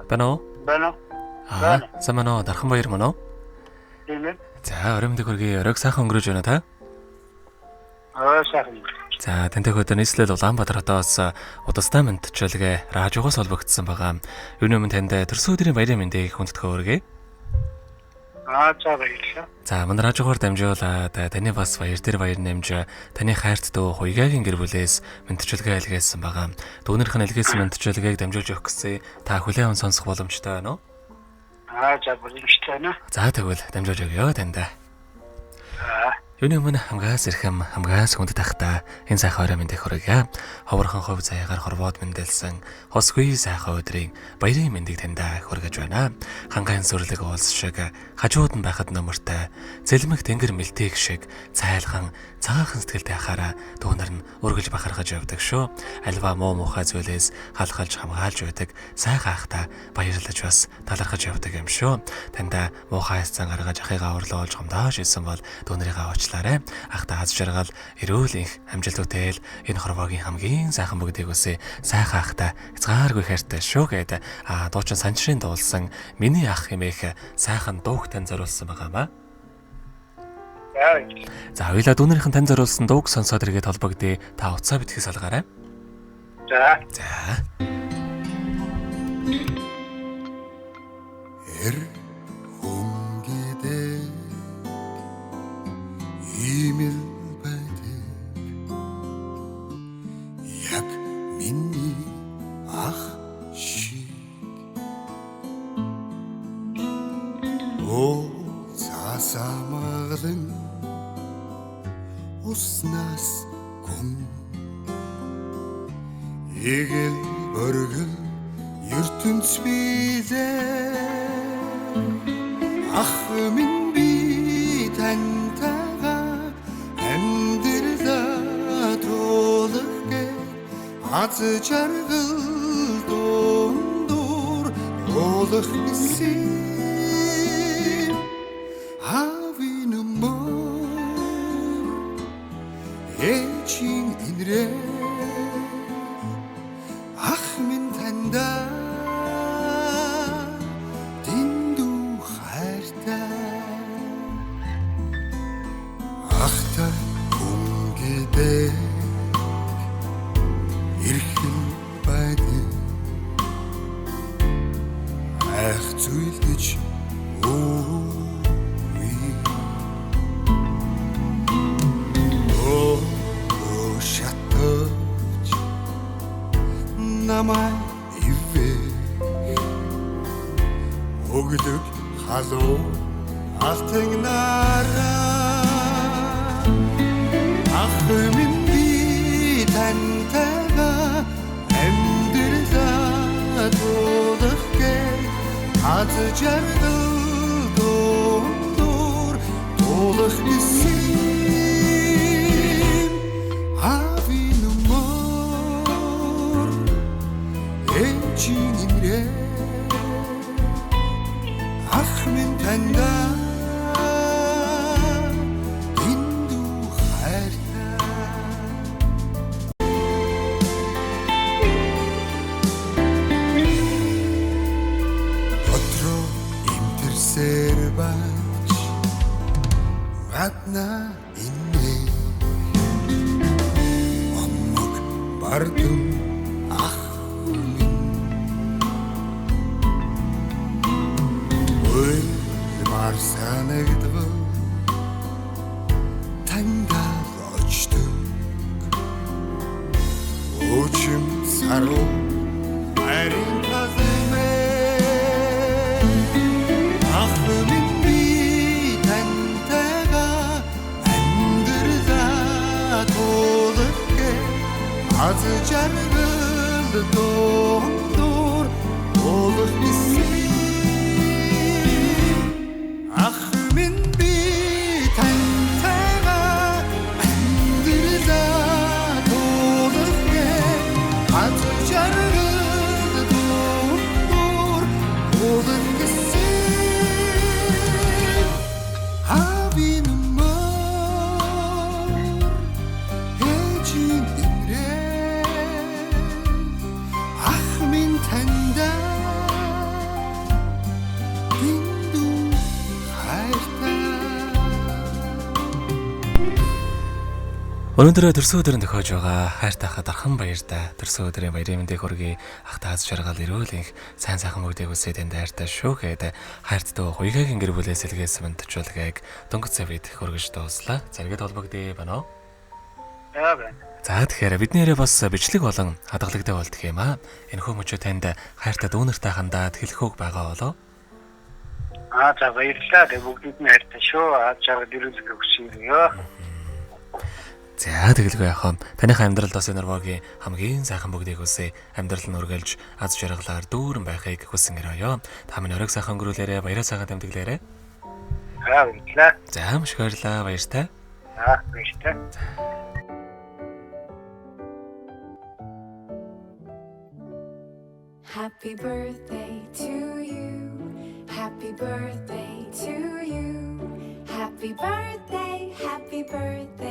Байна уу? Байна. Сайн байна уу? Дархан баяр мөн үү? Тийм ээ. За, өрөмдөг хөргий оройг сайхан өнгөрөөж байна та? Сайхан. За, тэнтэй өдөр нийслэл Улаанбаатар хотоос удастай мэдчилгээ радиогоос холбогдсон байгаа. Юуны өмнө танд төрсөн өдрийн баярын мэндийг хүндэтгэх өргөе. За баярлалаа. За, манай радиогоор дамжуулаад таны бас баяр дээр баяр нэмж таны хайрт дөө хуйгагийн гэр бүлээс мэдчилгээ илгээсэн байгаа. Дүүнийх нь илгээсэн мэдчилгээг дамжуулж өгөх гэсэн та хүлээн сонсох боломжтой байна уу? За боломжтой байна. За, тэгвэл дамжуулж өгье танд. Юуны өмнө хамгаас ирхэм хамгаас хүнд тахта энэ сайхан орой мэндийг хүргье. Ховорхон хувь заяагаар хорвоод мэндэлсэн хосгүй сайхан өдрийн баярын мэндийг танд хүргэж байна. Хангаан сүрлэг уулс шиг хажууд нь байхад номертой зэлмэх тэнгэр мэлтийг шиг цайлхан цагаахан сэтгэлтэй хахаараа дүүнэр нь өргөж бахархаж явдаг шүү. Альва муу мухай зүйлээс халахалж хамгаалж байдаг сайхан ахта баярлаж бас талархаж явдаг юм шүү. Танда муухай эцэн гаргаж ахыгаа урлуулж гомдоож исэн бол дүүнэрийгээ уучлаарай. Ахта аз жаргал эрүүл их амжилтуудтай энэ хорвоогийн хамгийн сайхан бүгдийг үсэ сайхан ахта хязгааргүй хайртай шүү гэдэг дуучин санчрын дуулсан миний ах хэмээх сайхан дуугтан зориулсан байгаамаа. За, хоёлаа дүүнэрийнхэн тань зориулсан дууг сонсоод иргэд холбогдъё. Та утсаа битгий салгаарай. За. Хөнгөдөө имэл байдаг яг миний ах шиг цаасамаглан уснаас гүн эгэл өргөл ертөнц билээ ах минь би тантайгаа амьдралаа тулгыг аз жаргал дундуур уулах гэсэн Эчин инрэ ах минь танда дэндүү хайртай ахта хөнгөдөө ирхэн байдаг ах зүйл гэж намай ивэ өгдөг халуу алтан нараа ах минь би тантайгаа амьдралаа тулах гээ аз жаргал дундуур тулах гэсэн Чингэрэ ах минь танда дэндүү хайртай дотроо имтэрсээр бач гадна инээ аммаг бардум санагдвал тандаа очдог өчим саруу харин тазмэ ах минь би тантайгаа амьдралаа тулах гээ аз жаргал дундуур уулах гэсэн Өнөөдөр төрсөн өдрөнд төхөж байгаа хайртайхаа дархан баяртай. Төрсөн өдрийн баярын мэндийг хүргэе. Ах тааз жаргал ирүүлэх сайн сайхан бүгдийг үсээ тэнд хайртай шүү гэдэг хайртай хуйгагийн гэр бүлээс илгээс мандчуулгааг дөнгөж савид хүргэж дууслаа. Заргэд холбогдъё байна уу? байна. За тэгэхээр бид нэрээ бас бичлэг болон хадгалагтай болдох юм аа. Энэхүү мөчөө танд хайртай дүүнертэй хандаад хэлэхүүг байгаа болоо. За баярлалаа. Тэг бүгдийг нь хайртай шүү. Жаргал ирүүлэх өгсөё. За тэгэлгүй яхаа. Таныхаа амьдралд бас энэ нурвагийн хамгийн сайхан бүгдийг үсээ амьдрал нь үргэлж аз жаргалаар дүүрэн байхыг хүсэн гэрөөё. Та минь оройг сайхан өнгөрүүлээрэ, баяраа сайхан тэмдэглээрэ. Баярлалаа. За маш их баярлалаа, баяртай. Баяртай. Happy birthday to you. Happy birthday to you. Happy birthday, happy birthday.